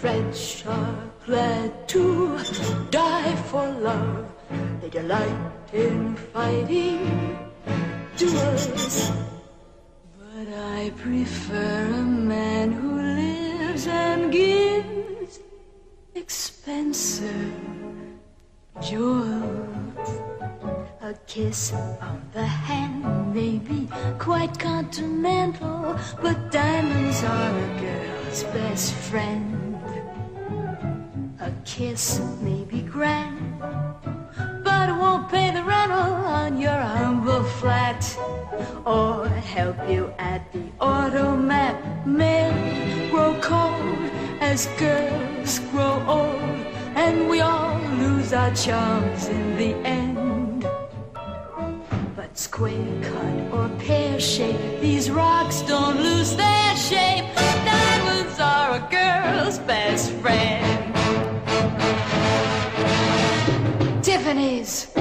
French are glad to die for love. They delight in fighting duels. But I prefer a man who lives and gives expensive jewels. A kiss on the hand may be quite continental, but diamonds are a girl's best friend. A kiss may be grand, but it won't pay the rental on your humble flat, or help you at the automat. Men grow cold as girls grow old, and we all lose our charms in the end. But square cut or pear shape, these rocks don't lose their shape. Diamonds are a girl's best friend. Tiffany's,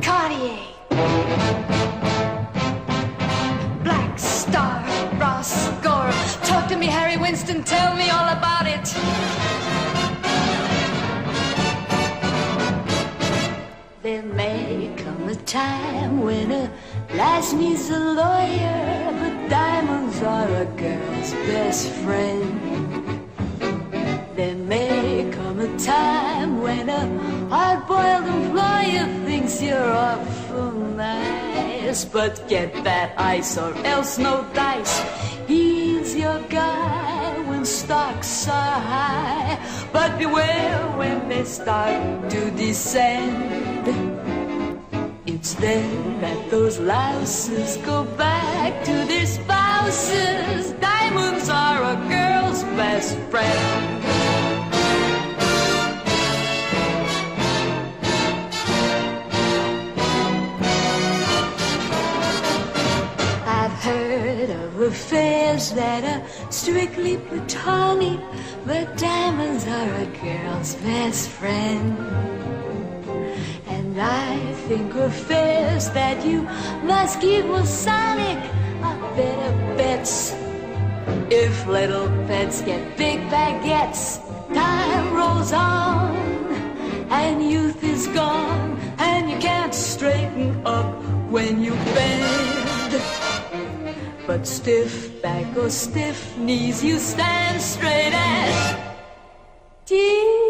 Cartier, Black Star, Ross Gore. Talk to me, Harry Winston, tell me all about it. There may come a time when a lass needs a lawyer, but diamonds are a girl's best friend. There may come a time when a hard-boiled employer thinks you're awful nice, but get that ice or else no dice. He's your guy when stocks are high, but beware when they start to descend. It's then that those louses go back to their spouses. Diamonds are a girl's best friend. I've heard of affairs that are strictly platonic, but diamonds are a girl's best friend. And I think affairs that you must keep Masonic are better bets. If little pets get big baguettes, time rolls on and youth is gone, and you can't straighten up when you bend. But stiff back or stiff knees, you stand straight as teeth.